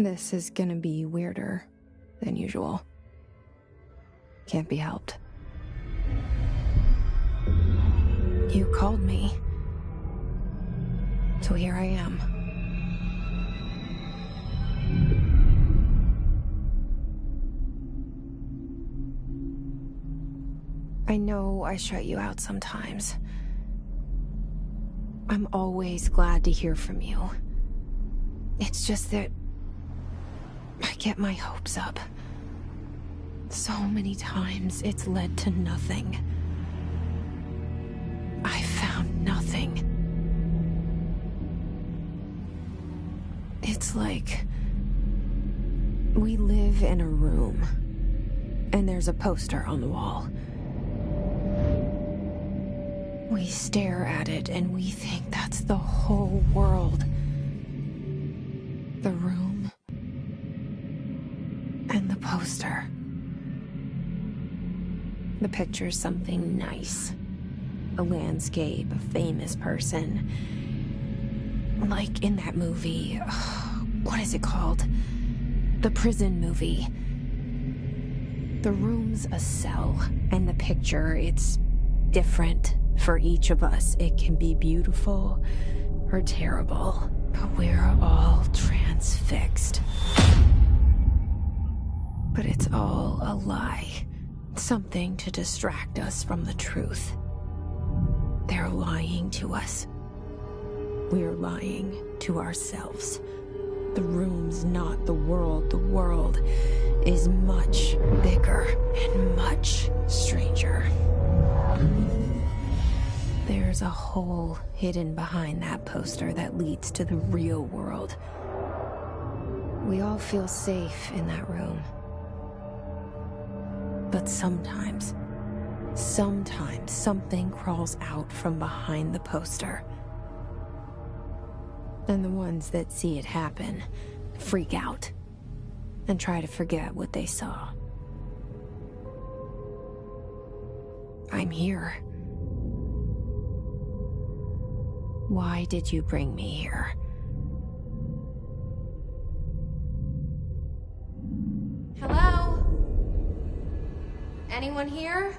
This is gonna be weirder than usual. Can't be helped. You called me. So here I am. I know I shut you out sometimes. I'm always glad to hear from you. It's just that I get my hopes up. So many times it's led to nothing. I found nothing. It's like we live in a room, and there's a poster on the wall. We stare at it and we think that's the whole world. The room and the poster. The picture's something nice. A landscape, a famous person. Like in that movie, what is it called? The prison movie. The room's a cell, and the picture, it's different for each of us. It can be beautiful or terrible, but we're all transfixed. But it's all a lie. Something to distract us from the truth. They're lying to us. We're lying to ourselves. The room's not the world. The world is much bigger and much stranger. There's a hole hidden behind that poster that leads to the real world. We all feel safe in that room. But sometimes something crawls out from behind the poster. And the ones that see it happen freak out and try to forget what they saw. I'm here. Why did you bring me here? Hello? Anyone here?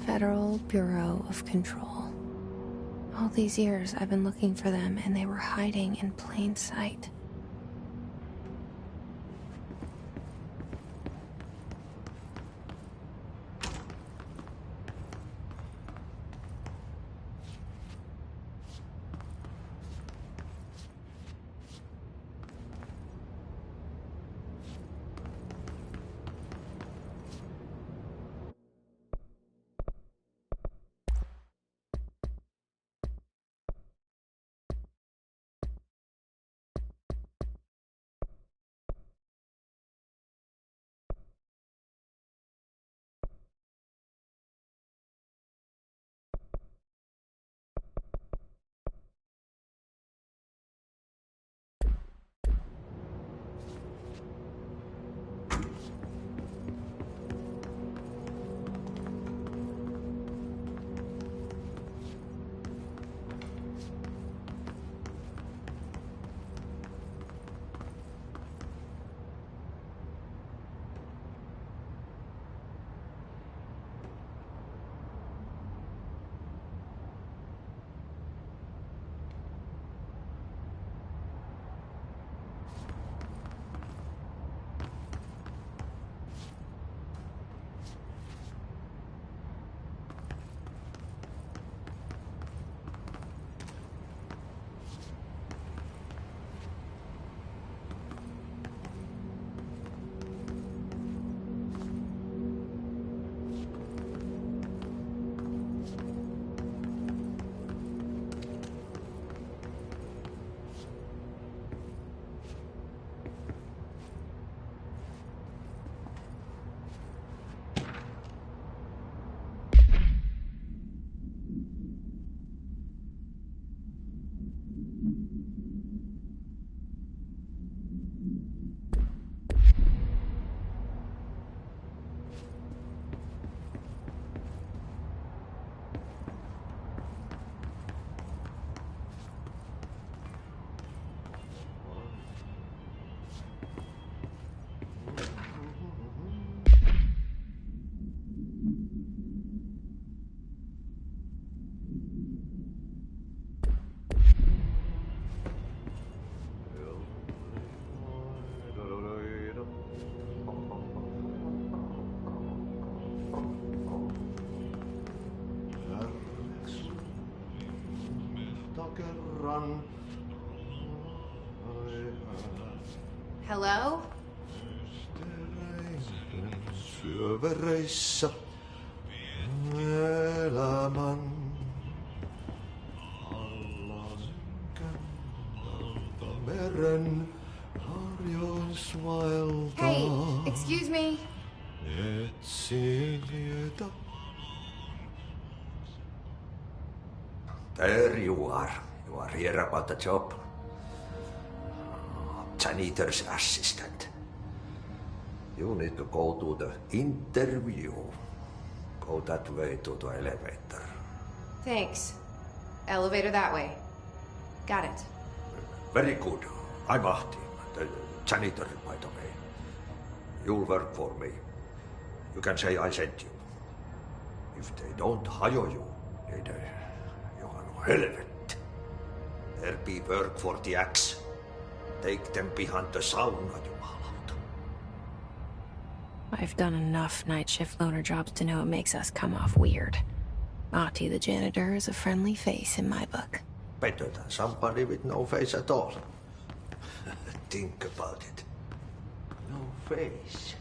Federal Bureau of Control. All these years I've been looking for them, and they were hiding in plain sight. Hello? Syövereissä elämän meren harjoisvaeltaa. Hey, excuse me. Etsin There you are. You are here about the job. Janitor's assistant. You need to go to the interview. Go that way to the elevator. Thanks. Elevator that way. Got it. Very good. I'm Ahti, the janitor, by the way. You'll work for me. You can say I sent you. If they don't hire you, niin Johan helvet. There be work for the axe. Take them behind the sauna, jumalauta. I've done enough night shift loner jobs to know it makes us come off weird. Ahti the janitor is a friendly face in my book. Better than somebody with no face at all. Think about it. No face.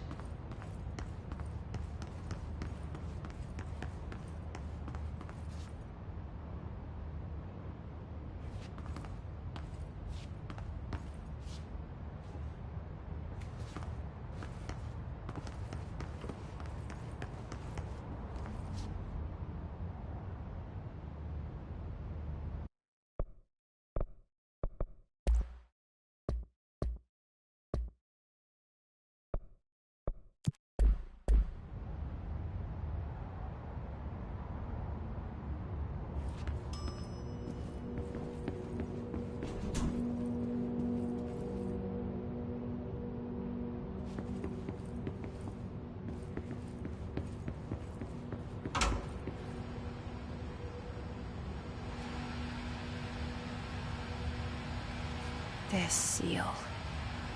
this seal.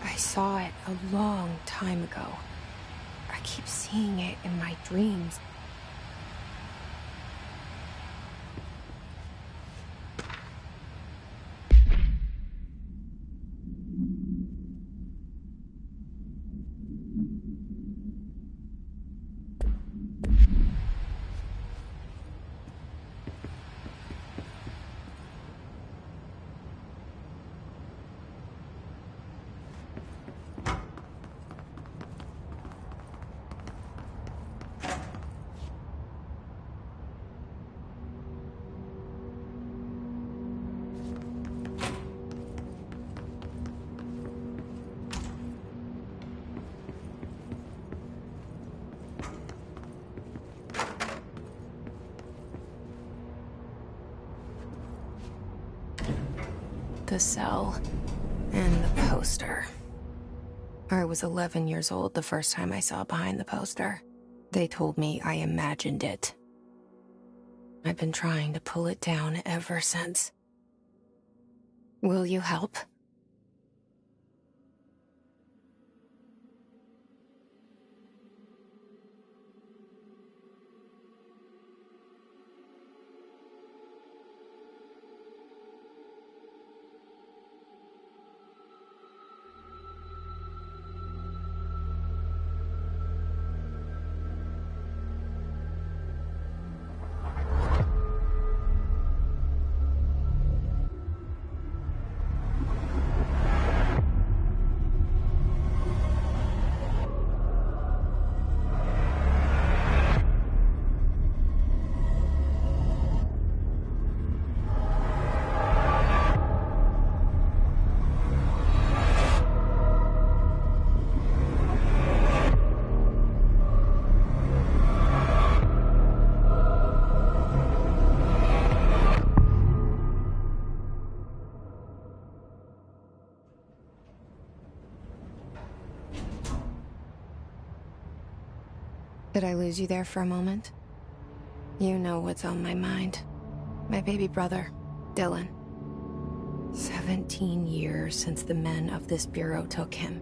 I saw it a long time ago. I keep seeing it in my dreams. The cell and the poster. I was 11 years old the first time I saw behind the poster. They told me I imagined it. I've been trying to pull it down ever since. Will you help? Did I lose you there for a moment? You know what's on my mind. My baby brother, Dylan. 17 years since the men of this bureau took him.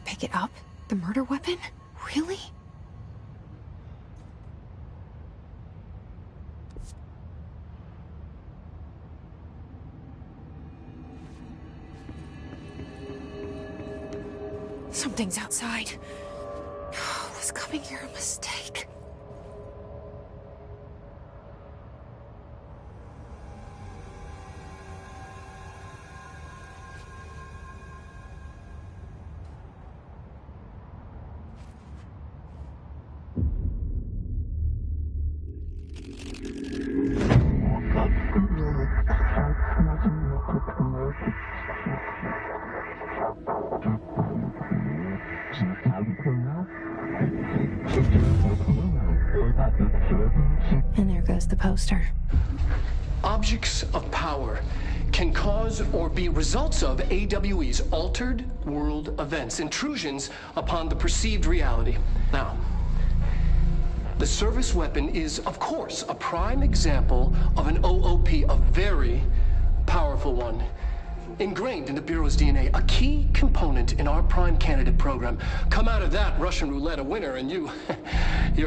Pick it up? The murder weapon? Really? Something's outside. Was coming here a mistake? And there goes the poster. Objects of power can cause or be results of AWE's altered world events, intrusions upon the perceived reality. Now, the service weapon is, of course, a prime example of an OOP, a very powerful one. Ingrained in the Bureau's DNA, a key component in our prime candidate program. Come out of that Russian roulette a winner and you're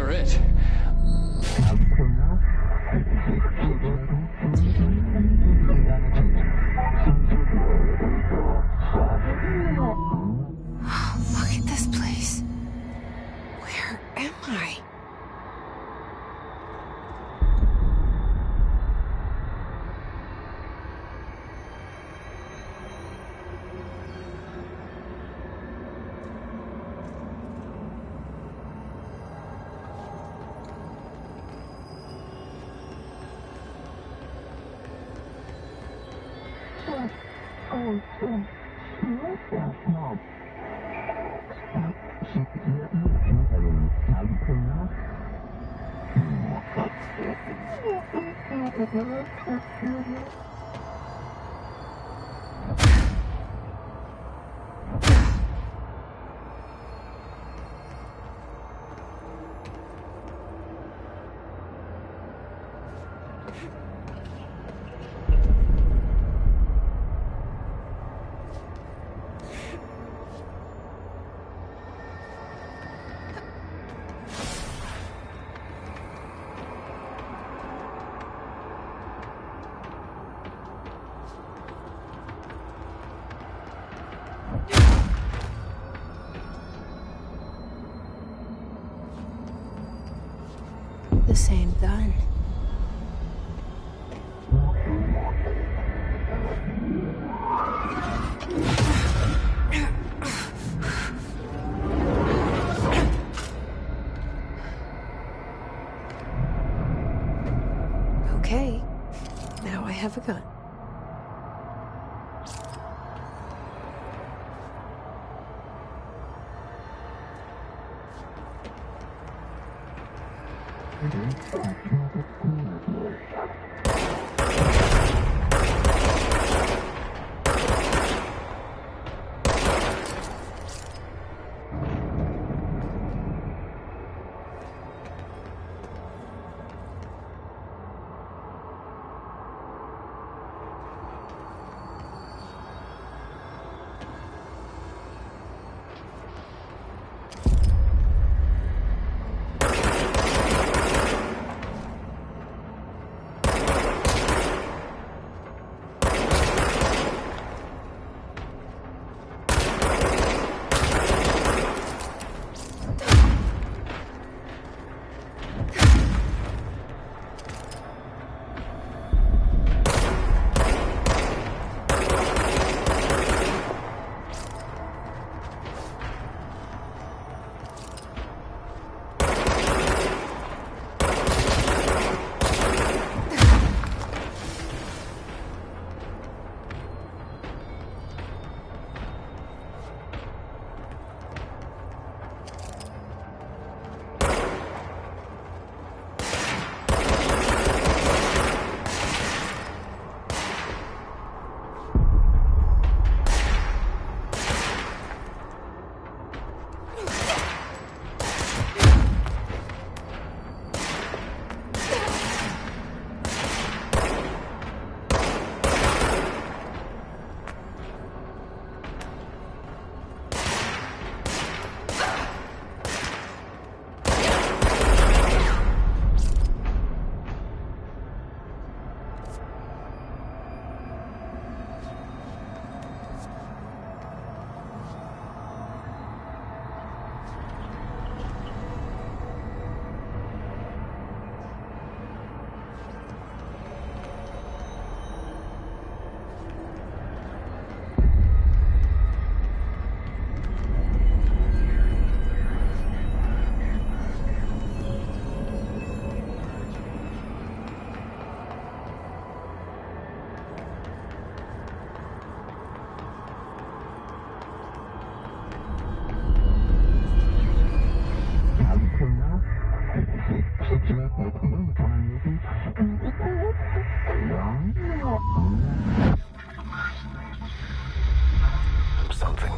it. Look at this place. Where am I? The same gun. Okay, now I have a gun.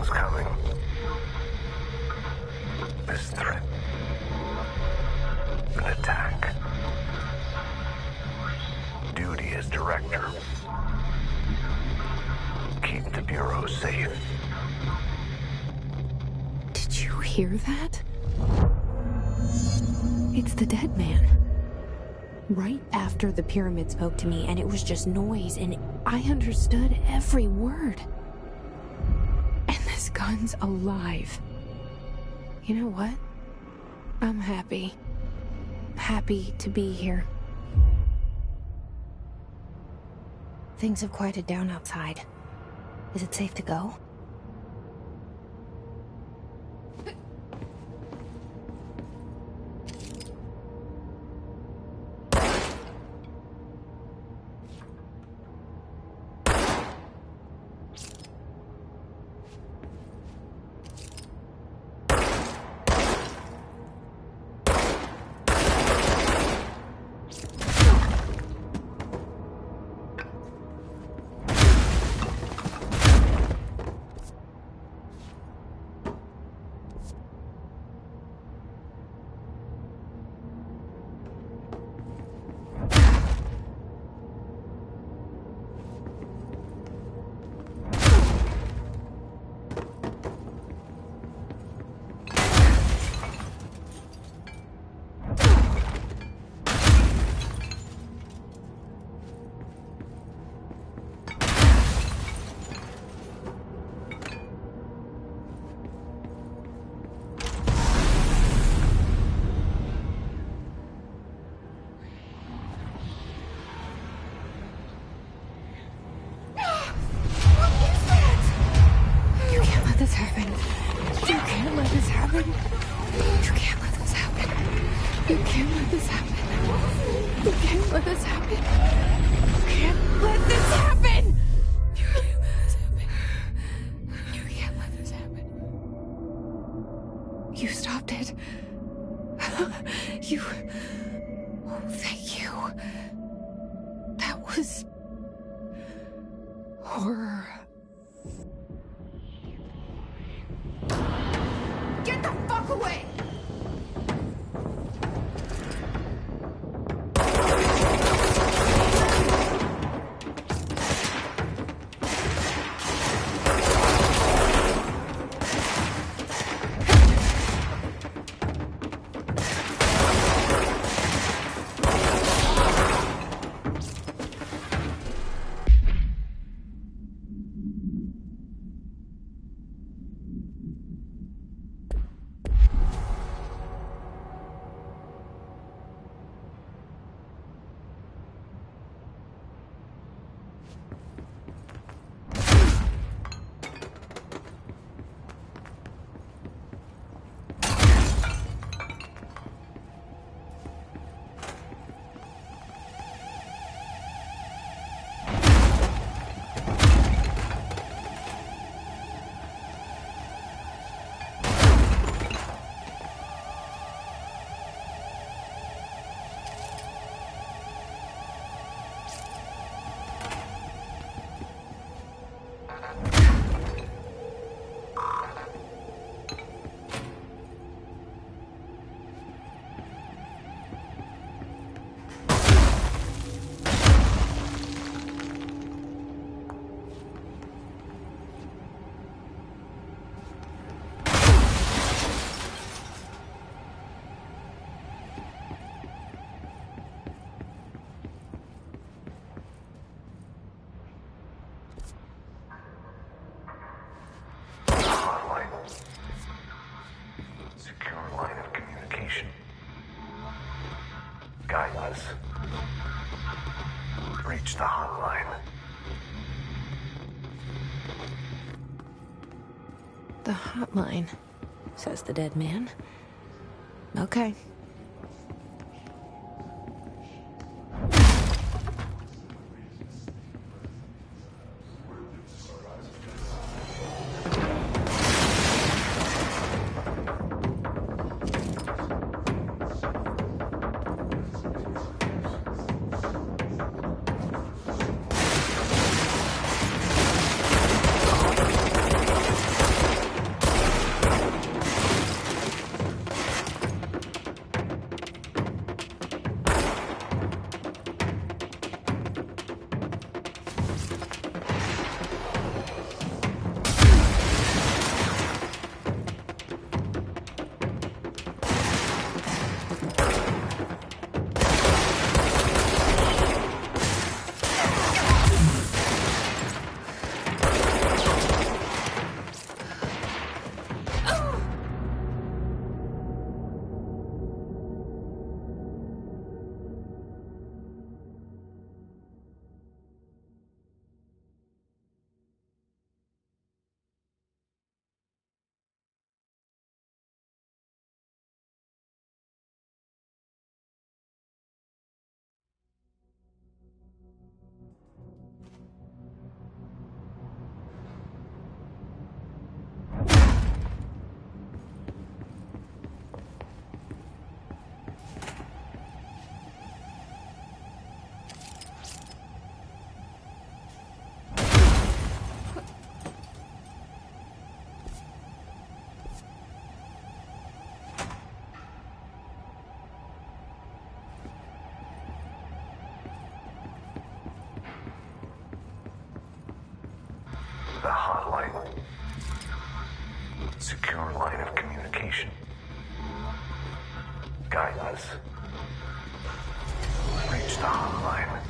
was coming. This threat. An attack. Duty as director. Keep the Bureau safe. Did you hear that? It's the dead man. Right after the pyramid spoke to me, and it was just noise, and I understood every word. And this gun's alive. You know what? I'm happy. Happy to be here. Things have quieted down outside. Is it safe to go? This happen. You can't let this happen. You can't let this happen. You can't let this happen. You can't let this happen. You can't let this happen. You can't let this happen. You can't let this happen. You stopped it. You... Oh, thank you. That was... horror. Get the fuck away! Guidance. Reach the hotline. The hotline, says the dead man. Okay. secure line of communication. Guidance. Reach the hotline.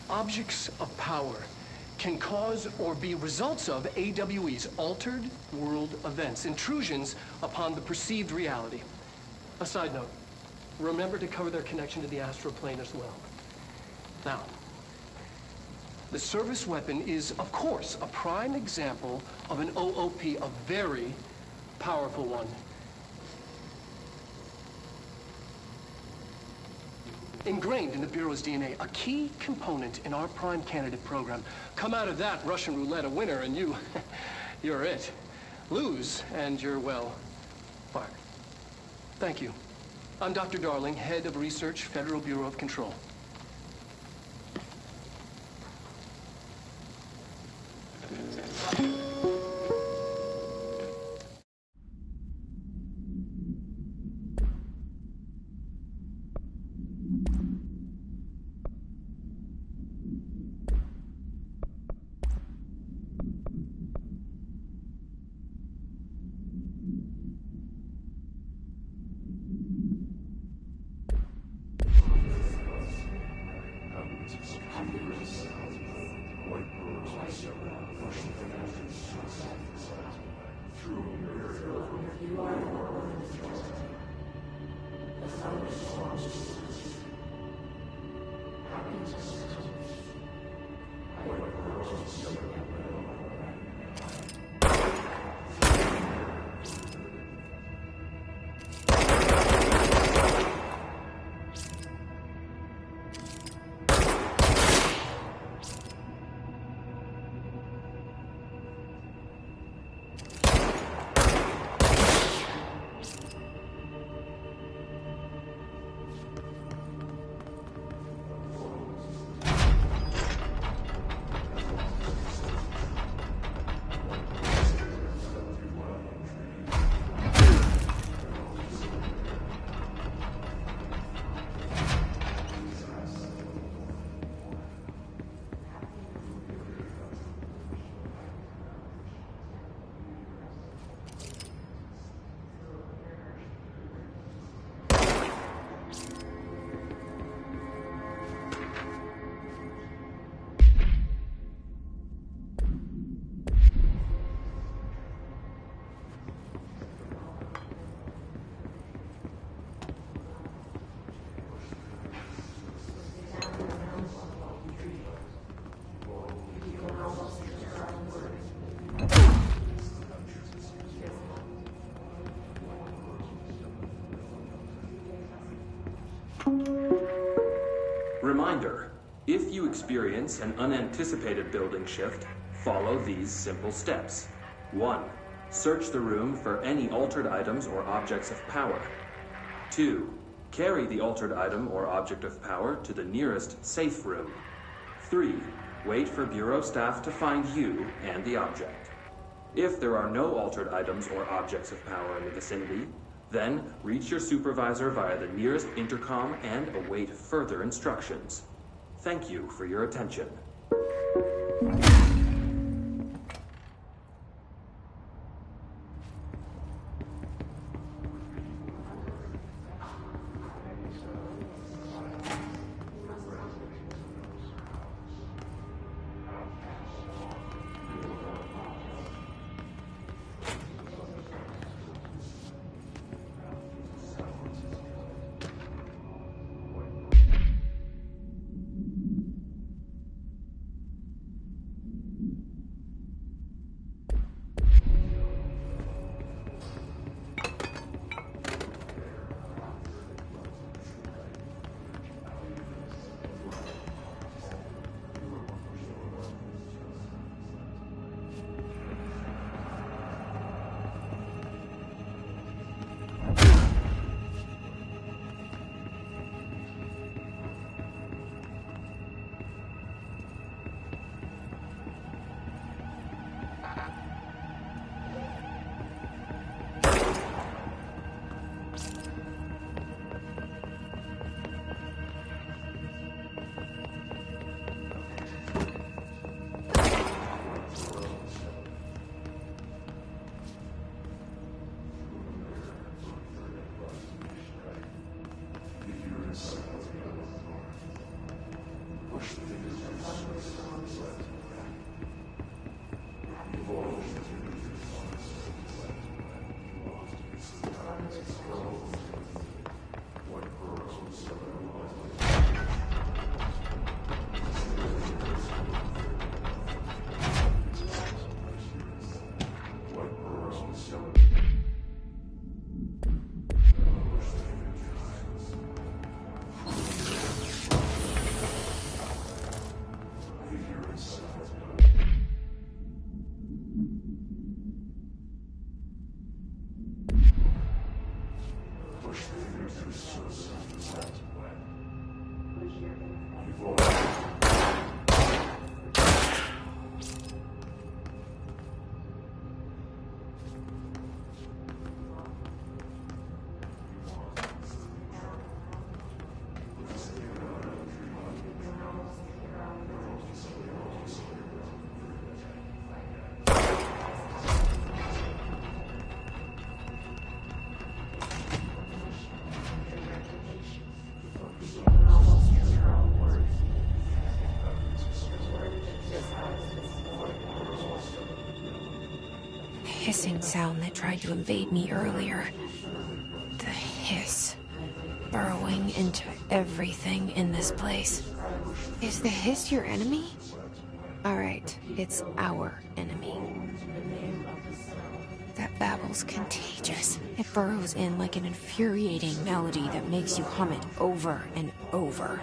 Objects of power can cause or be results of AWE's altered world events, intrusions upon the perceived reality. A side note, remember to cover their connection to the astral plane as well. Now, the service weapon is, of course, a prime example of an OOP, a very powerful one. Ingrained in the Bureau's DNA, a key component in our prime candidate program. Come out of that Russian roulette a winner and you're it. Lose and you're, well, fired. Thank you. I'm Dr. Darling, head of research, Federal Bureau of Control. Reminder, if you experience an unanticipated building shift, follow these simple steps. 1. Search the room for any altered items or objects of power. 2. Carry the altered item or object of power to the nearest safe room. 3. Wait for Bureau staff to find you and the object. If there are no altered items or objects of power in the vicinity, then reach your supervisor via the nearest intercom and await further instructions. Thank you for your attention. Hissing sound that tried to invade me earlier. The hiss. Burrowing into everything in this place. Is the hiss your enemy? Alright, it's our enemy. That babble's contagious. It burrows in like an infuriating melody that makes you hum it over and over.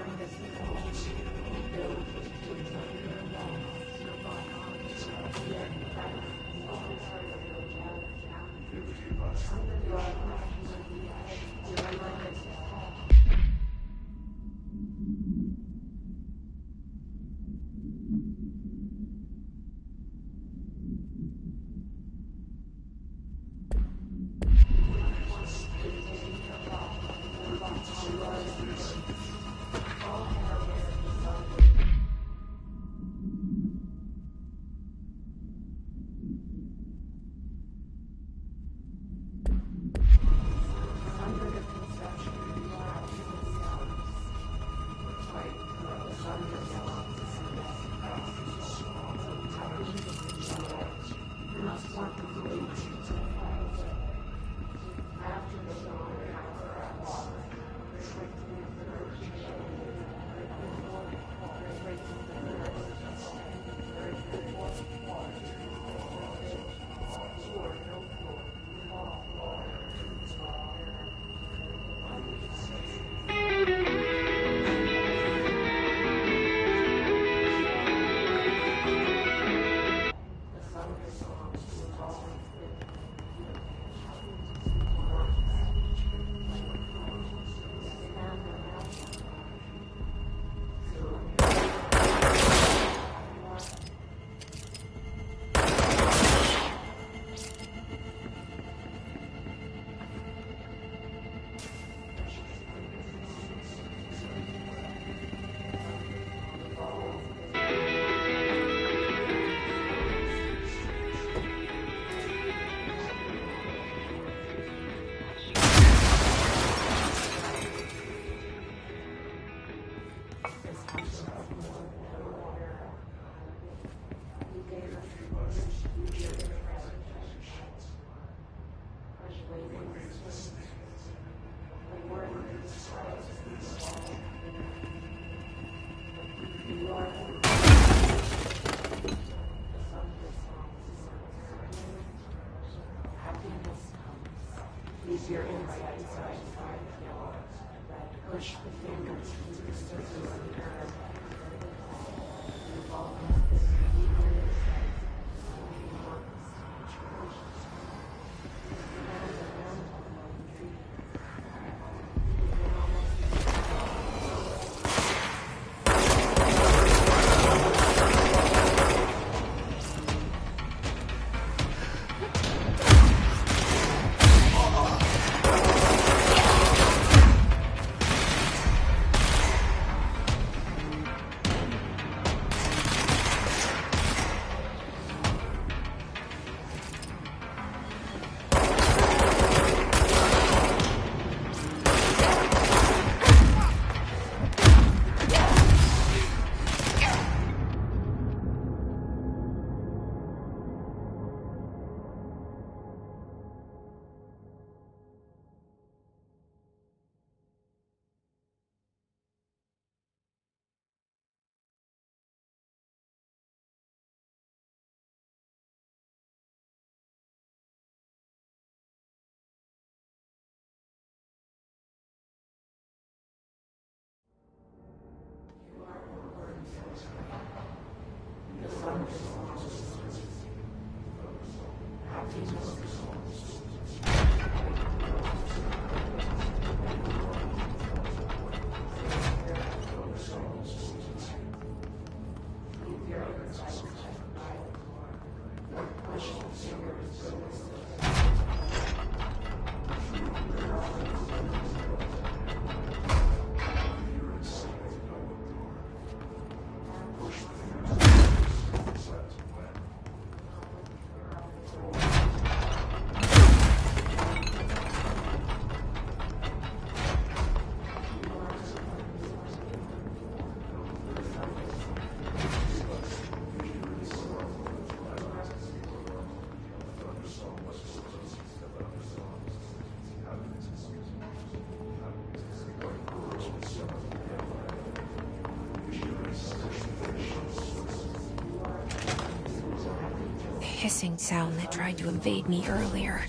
Hissing sound that tried to invade me earlier.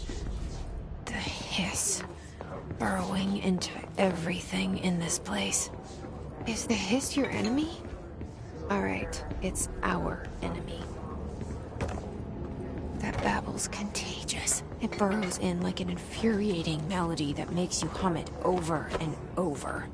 The hiss. Burrowing into everything in this place. Is the hiss your enemy? Alright, it's our enemy. That babble's contagious. It burrows in like an infuriating melody that makes you hum it over and over.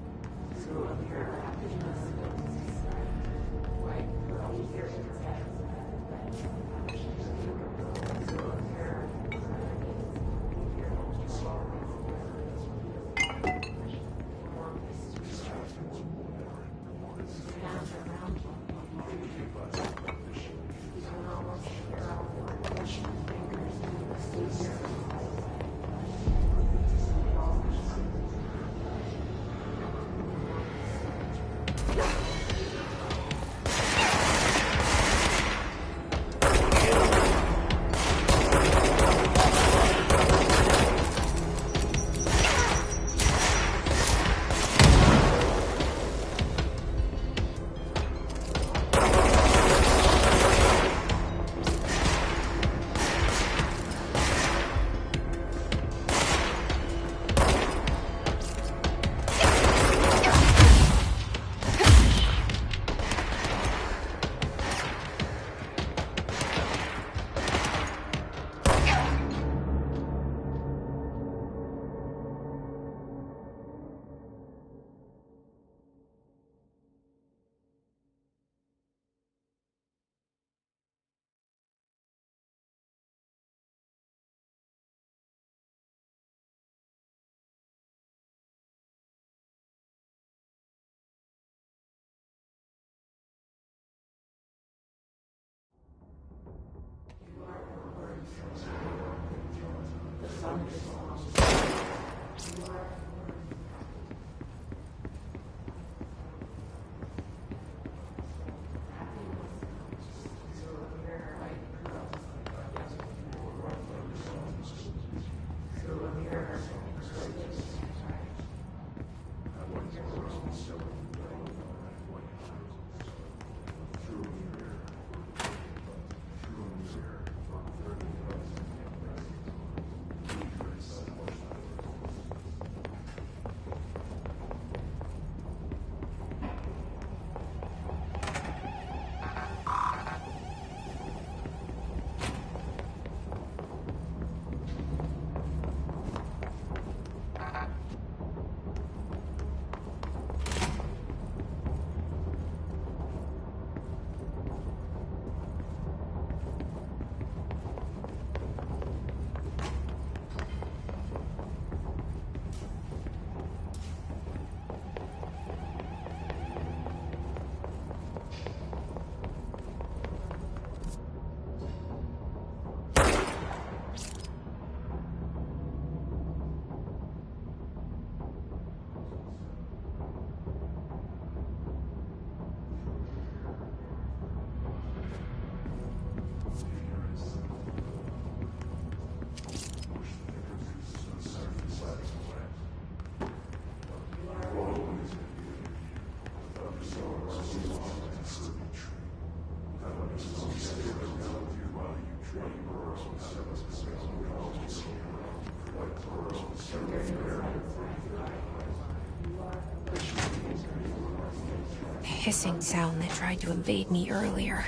hissing sound that tried to invade me earlier.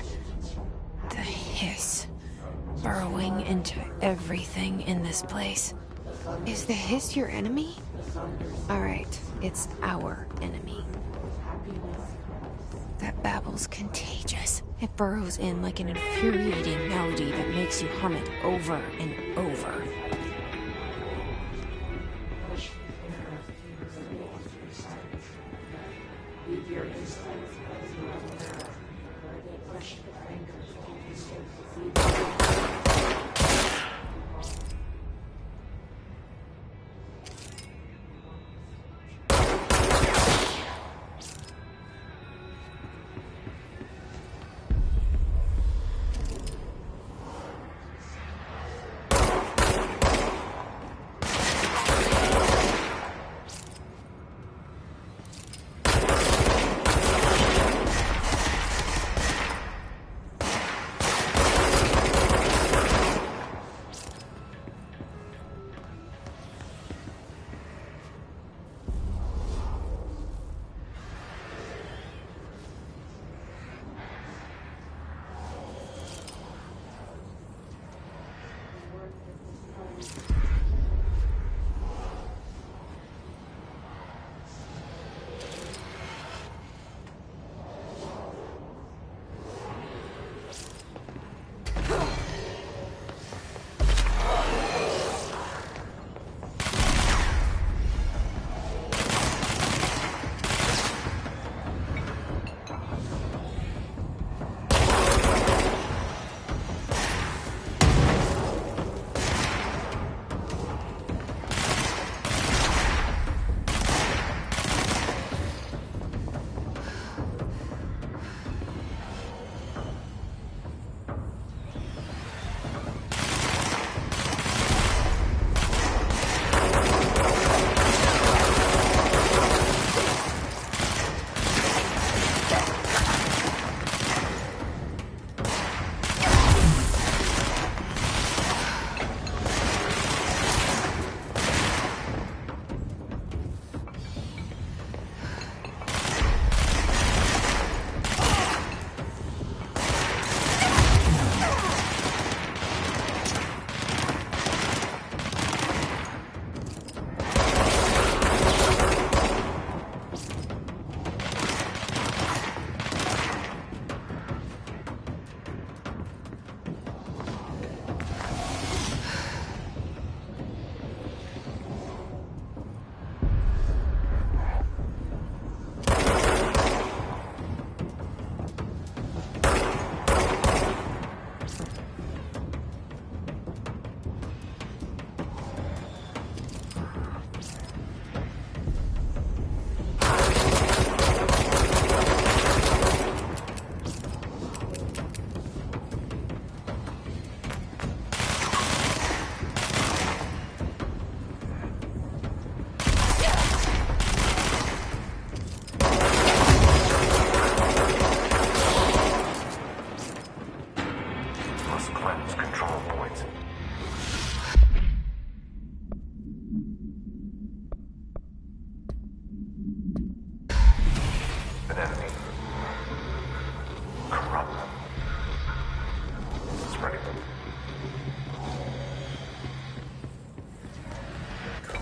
The hiss. Burrowing into everything in this place. Is the hiss your enemy? Alright, it's our enemy. That babble's contagious. It burrows in like an infuriating melody that makes you hum it over and over.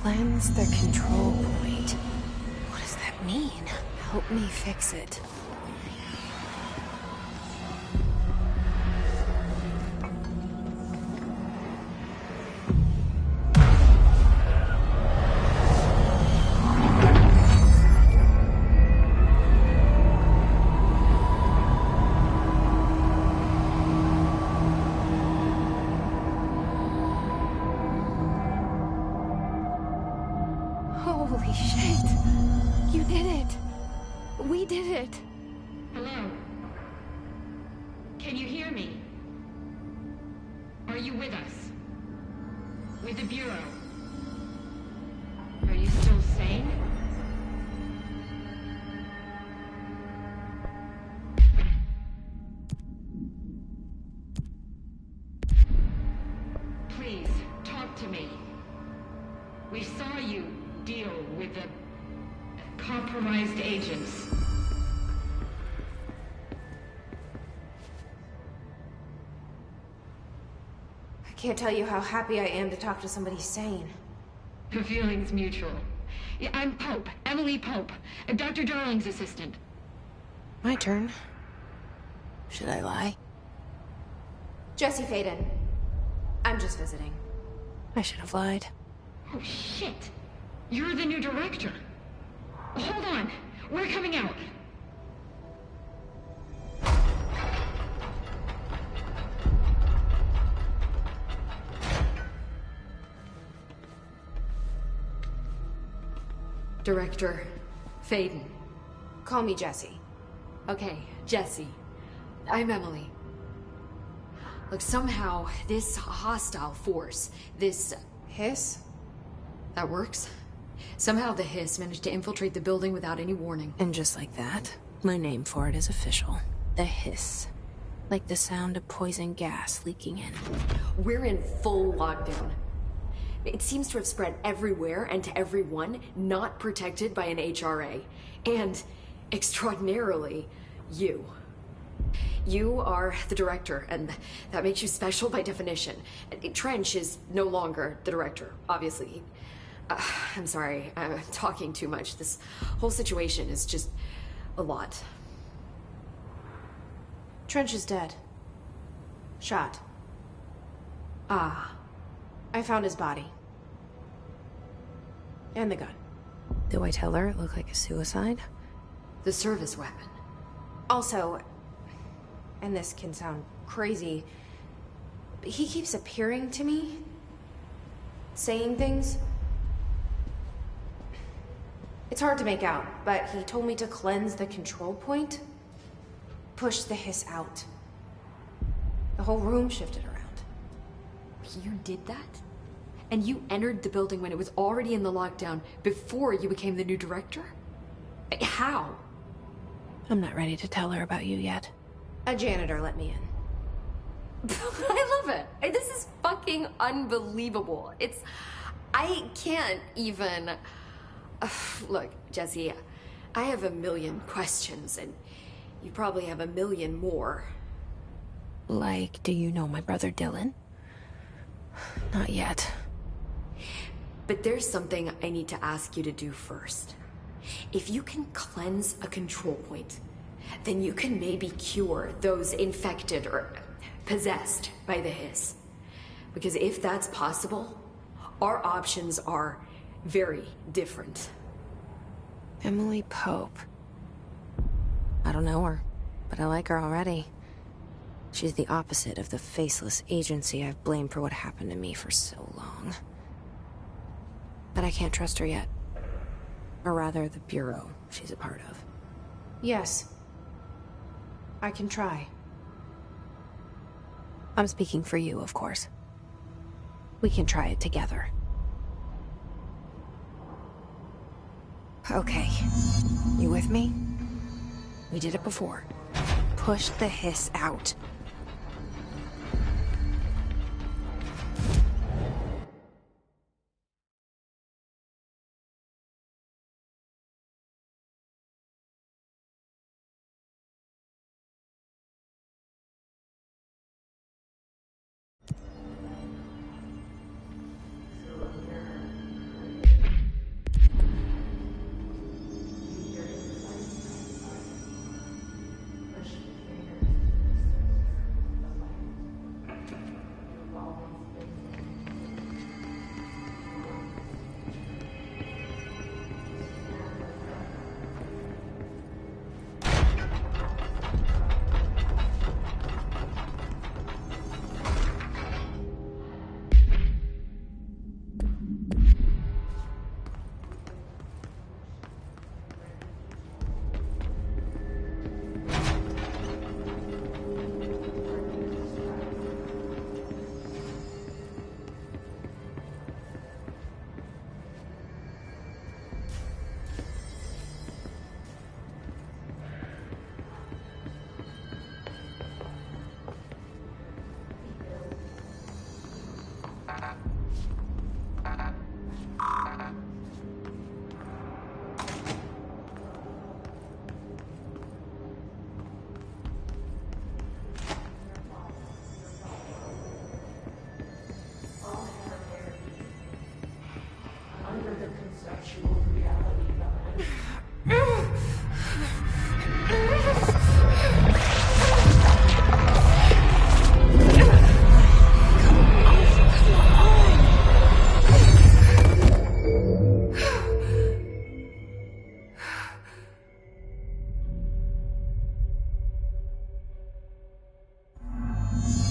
Cleanse the control point. What does that mean? Help me fix it. Holy shit! You did it! We did it! Hello? Can you hear me? Are you with us? With the Bureau? Are you still sane? Please, talk to me. We saw you deal with the compromised agents. Can't tell you how happy I am to talk to somebody sane. The feeling's mutual. Yeah, I'm Pope, Emily Pope, Dr. Darling's assistant. My turn. Should I lie? Jesse Faden. I'm just visiting. I should have lied. Oh, shit. You're the new director. Hold on. We're coming out. Director Faden. Call me Jesse. Okay, Jesse. I'm Emily. Look, somehow this hostile force, this... Hiss? That works? Somehow the hiss managed to infiltrate the building without any warning. And just like that, my name for it is official. The hiss. Like the sound of poison gas leaking in. We're in full lockdown. It seems to have spread everywhere and to everyone not protected by an HRA. And, extraordinarily, you. You are the director, and that makes you special by definition. Trench is no longer the director, obviously. I'm sorry, I'm talking too much. This whole situation is just a lot. Trench is dead. Shot. Ah. I found his body. And the gun. Do I tell her it looked like a suicide? The service weapon. Also, and this can sound crazy, but he keeps appearing to me. Saying things. It's hard to make out, but he told me to cleanse the control point. Push the hiss out. The whole room shifted around. You did that? And you entered the building when it was already in the lockdown before you became the new director? How? I'm not ready to tell her about you yet. A janitor let me in. I love it. This is fucking unbelievable. I can't even... Look, Jesse, I have a million questions, and you probably have a million more. Like, do you know my brother Dylan? Not yet. But there's something I need to ask you to do first. If you can cleanse a control point, then you can maybe cure those infected or possessed by the hiss. Because if that's possible, our options are very different. Emily Pope. I don't know her, but I like her already. She's the opposite of the faceless agency I've blamed for what happened to me for so long. But I can't trust her yet. Or rather, the Bureau she's a part of. Yes. I can try. I'm speaking for you, of course. We can try it together. Okay. You with me? We did it before. Push the hiss out.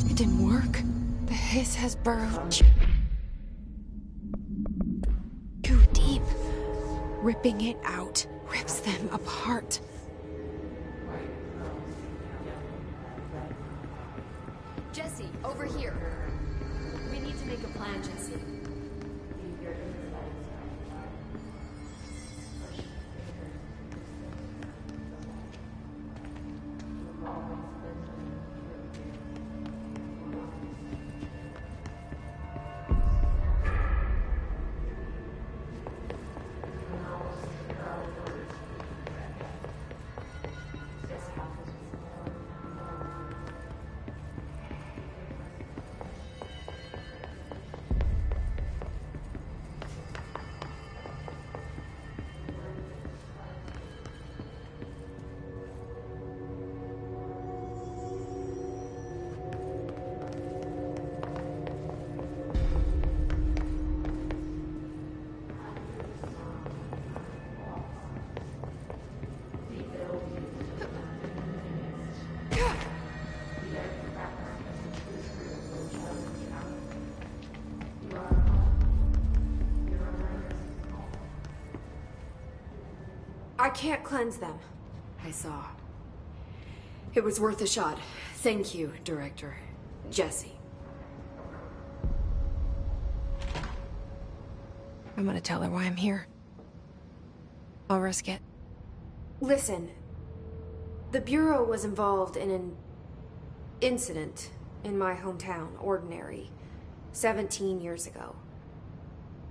It didn't work. The hiss has burrowed too deep. Ripping it out rips them apart. Jesse, over here. We need to make a plan, Jesse. I can't cleanse them. I saw. It was worth a shot. Thank you, Director. Jesse. I'm gonna tell her why I'm here. I'll risk it. Listen, the Bureau was involved in an incident in my hometown, Ordinary, 17 years ago.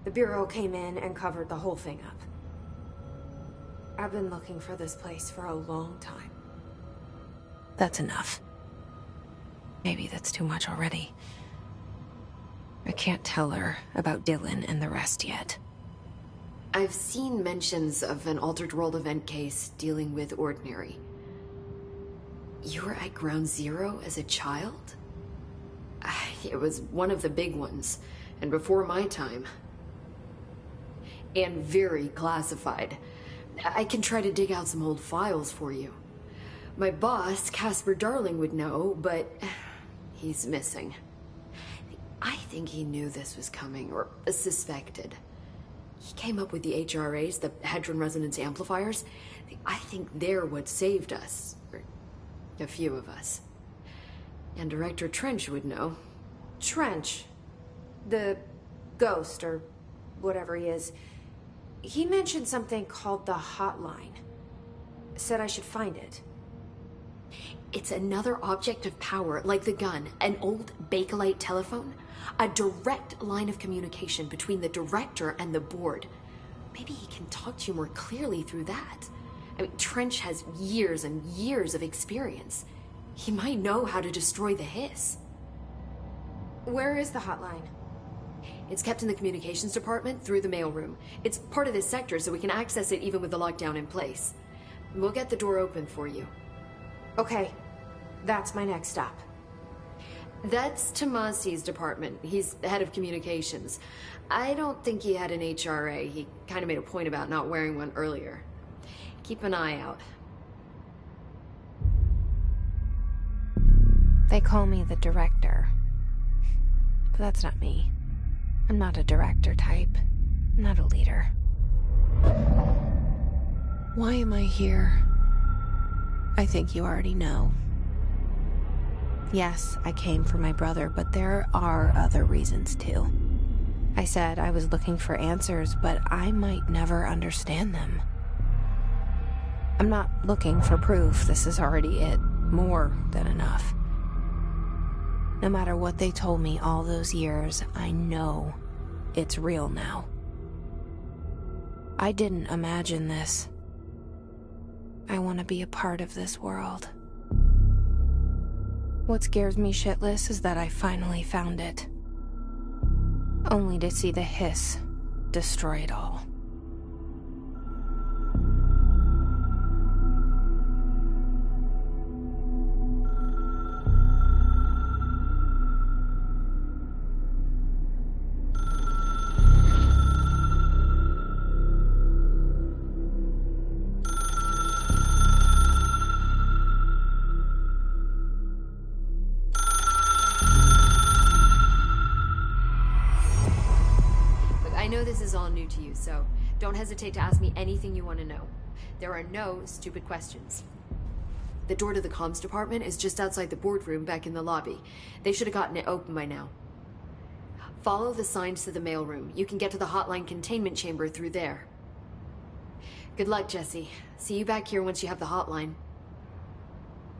The Bureau came in and covered the whole thing up. I've been looking for this place for a long time. That's enough. Maybe that's too much already. I can't tell her about Dylan and the rest yet. I've seen mentions of an Altered World event case dealing with Ordinary. You were at Ground Zero as a child? It was one of the big ones, and before my time. And very classified. I can try to dig out some old files for you. My boss, Casper Darling, would know, but he's missing. I think he knew this was coming, or suspected. He came up with the HRAs, the Hadron Resonance Amplifiers. I think they're what saved us. Or a few of us. And Director Trench would know. Trench? The ghost, or whatever he is. He mentioned something called the Hotline. Said I should find it. It's another object of power, like the gun, an old Bakelite telephone. A direct line of communication between the director and the board. Maybe he can talk to you more clearly through that. I mean, Trench has years and years of experience. He might know how to destroy the hiss. Where is the hotline? It's kept in the communications department through the mailroom. It's part of this sector, so we can access it even with the lockdown in place. We'll get the door open for you. Okay, that's my next stop. That's Tomasi's department. He's the head of communications. I don't think he had an HRA. He kind of made a point about not wearing one earlier. Keep an eye out. They call me the director. But that's not me. I'm not a director type. I'm not a leader. Why am I here? I think you already know. Yes, I came for my brother, but there are other reasons too. I said I was looking for answers, but I might never understand them. I'm not looking for proof. This is already it. More than enough. No matter what they told me all those years, I know it's real now. I didn't imagine this. I want to be a part of this world. What scares me shitless is that I finally found it. Only to see the hiss destroy it all. know this is all new to you, so don't hesitate to ask me anything you want to know. There are no stupid questions. The door to the comms department is just outside the boardroom back in the lobby. They should have gotten it open by now. Follow the signs to the mailroom. You can get to the hotline containment chamber through there. Good luck, Jesse. See you back here once you have the hotline.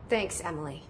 Thanks, Emily.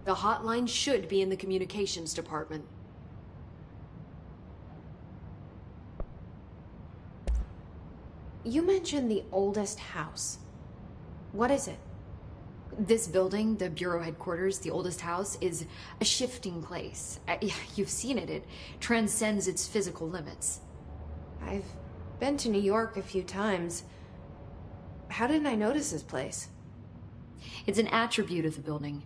The hotline should be in the communications department. You mentioned the oldest house. What is it? This building, the Bureau headquarters, the oldest house, is a shifting place. You've seen it. It transcends its physical limits. I've been to New York a few times. How didn't I notice this place? It's an attribute of the building.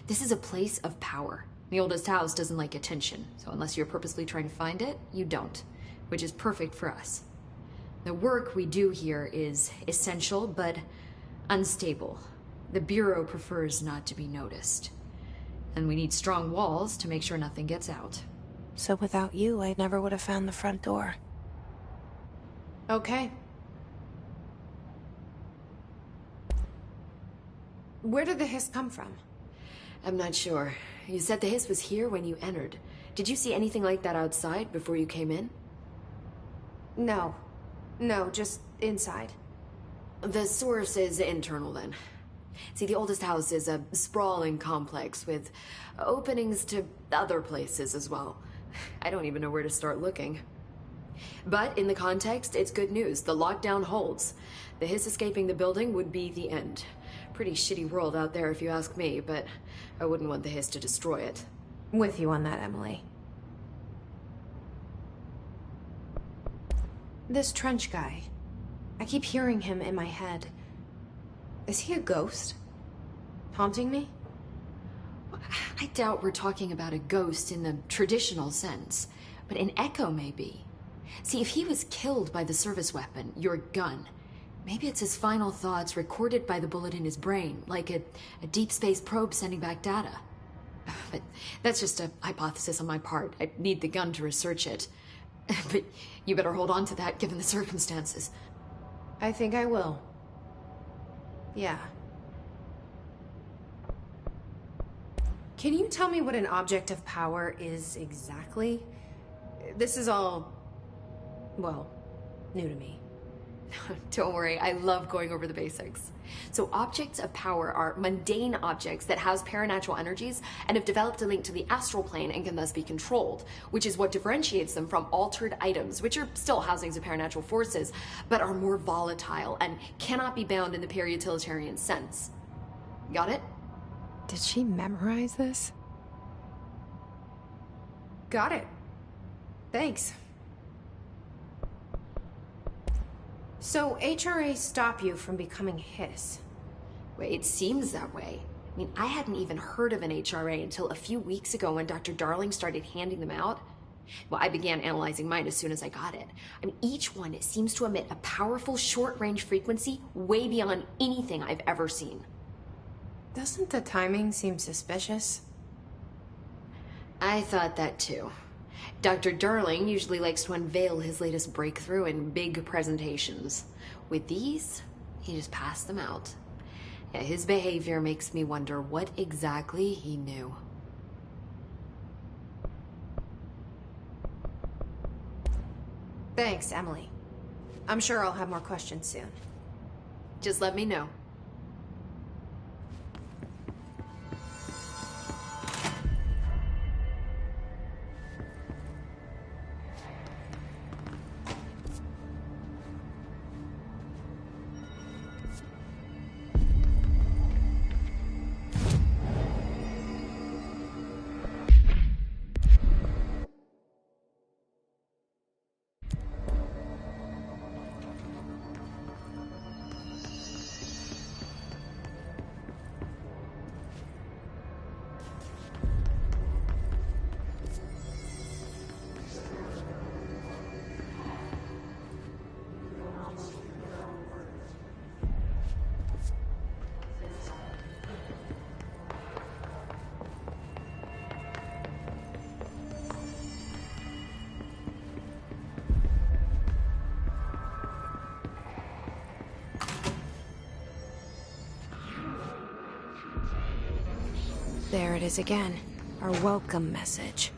This is a place of power. The oldest house doesn't like attention, so unless you're purposely trying to find it, you don't, which is perfect for us. The work we do here is essential, but unstable. The Bureau prefers not to be noticed. And we need strong walls to make sure nothing gets out. So without you, I never would have found the front door. Okay. Where did the hiss come from? I'm not sure. You said the hiss was here when you entered. Did you see anything like that outside before you came in? No. No, just inside. The source is internal, then. See, the oldest house is a sprawling complex with openings to other places as well. I don't even know where to start looking. But in the context, it's good news. The lockdown holds. The hiss escaping the building would be the end. Pretty shitty world out there if you ask me, but I wouldn't want the hiss to destroy it. With you on that, Emily. This trench guy. I keep hearing him in my head. Is he a ghost? Haunting me? I doubt we're talking about a ghost in the traditional sense, but an echo maybe. See, if he was killed by the service weapon, your gun, maybe it's his final thoughts recorded by the bullet in his brain, like a deep space probe sending back data. But that's just a hypothesis on my part. I need the gun to research it. But you better hold on to that given the circumstances. I think I will. Yeah. Can you tell me what an object of power is exactly? This is all, well, new to me. Don't worry, I love going over the basics. So objects of power are mundane objects that house paranatural energies and have developed a link to the astral plane and can thus be controlled, which is what differentiates them from altered items, which are still housings of paranatural forces, but are more volatile and cannot be bound in the peri-utilitarian sense. Got it? Did she memorize this? Got it. Thanks. So HRA stop you from becoming Hiss? Wait, it seems that way. I mean, I hadn't even heard of an HRA until a few weeks ago when Dr. Darling started handing them out. Well, I began analyzing mine as soon as I got it. I mean, each one seems to emit a powerful short-range frequency way beyond anything I've ever seen. Doesn't the timing seem suspicious? I thought that too. Dr. Darling usually likes to unveil his latest breakthrough in big presentations. With these, he just passed them out. Yeah, his behavior makes me wonder what exactly he knew. Thanks, Emily. I'm sure I'll have more questions soon. Just let me know. There it is again. Our welcome message.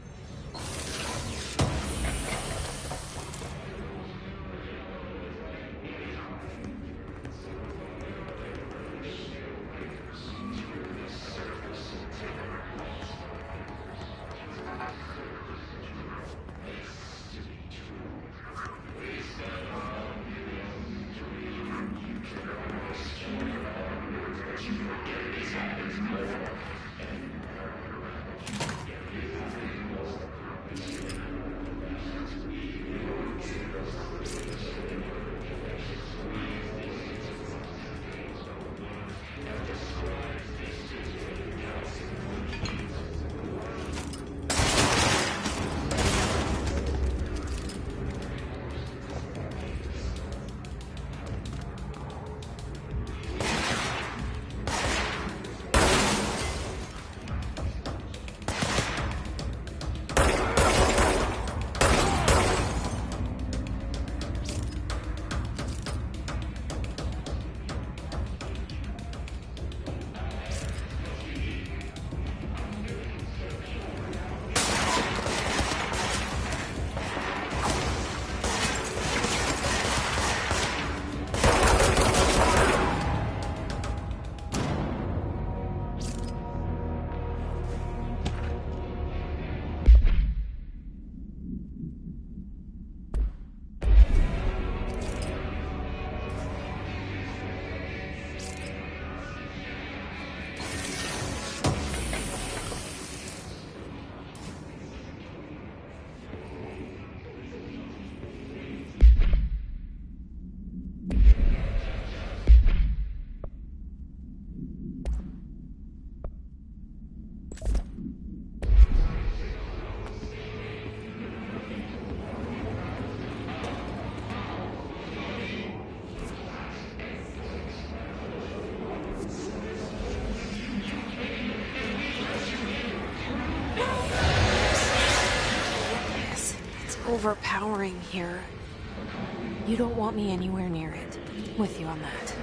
overpowering here. You don't want me anywhere near it. With you on that.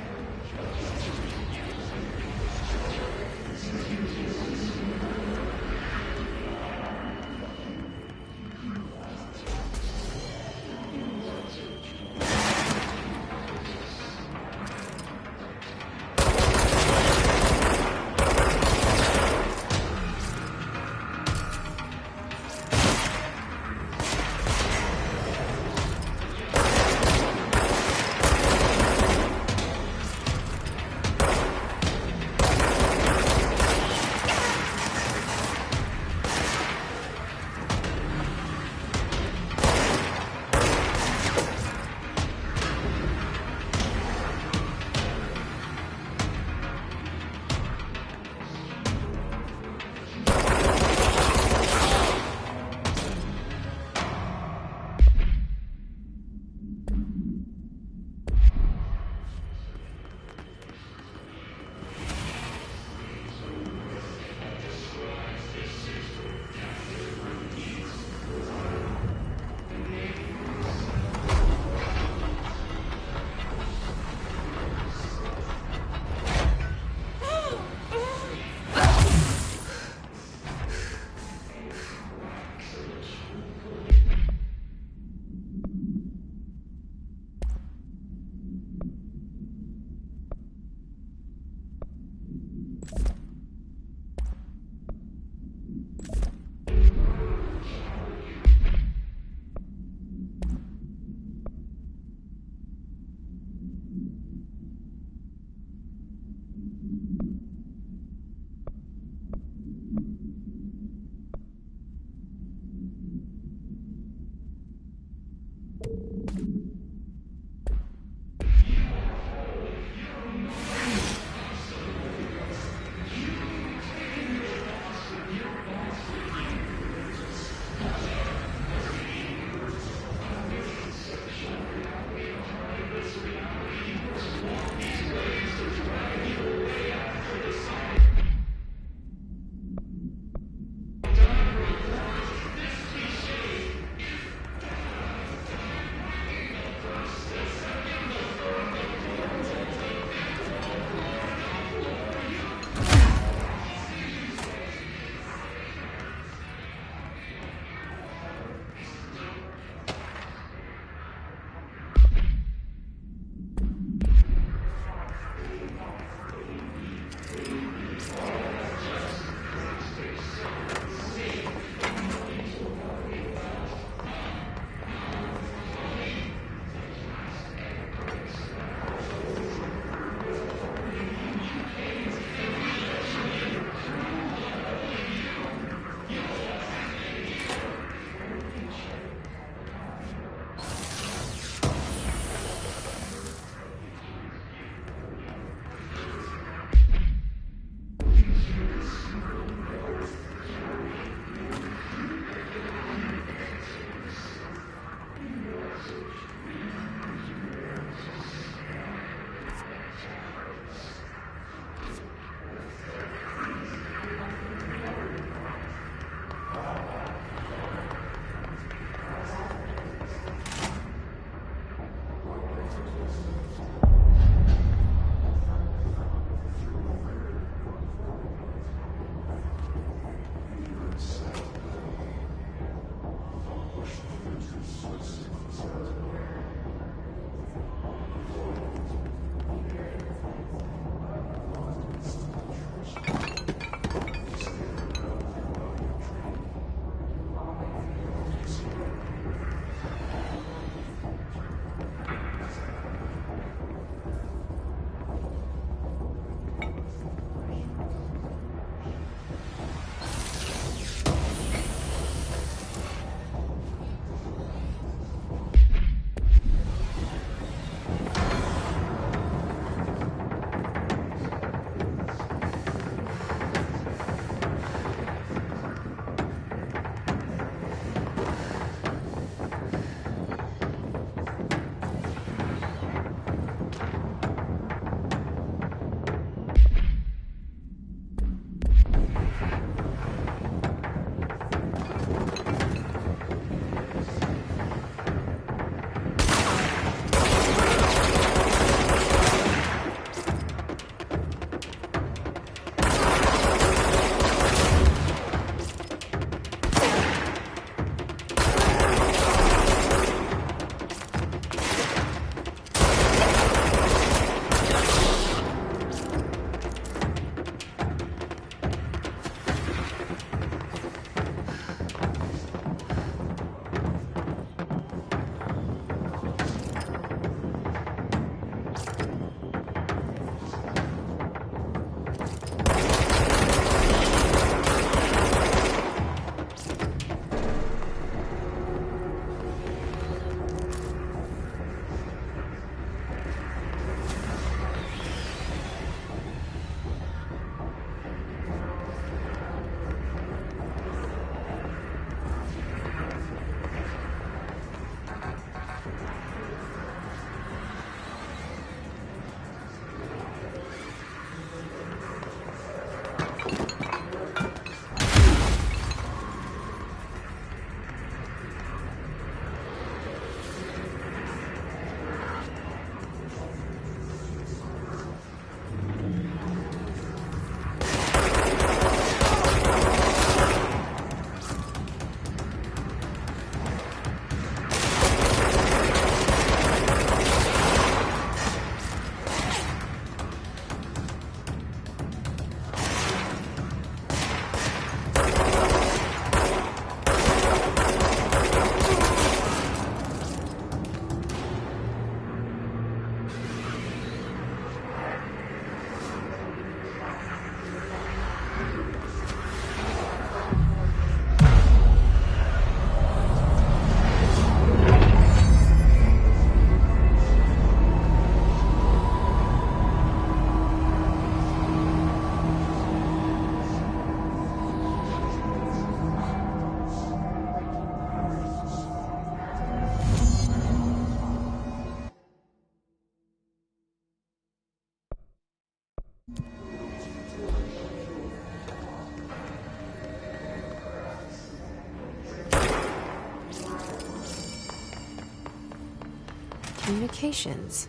communications.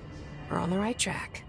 We're on the right track.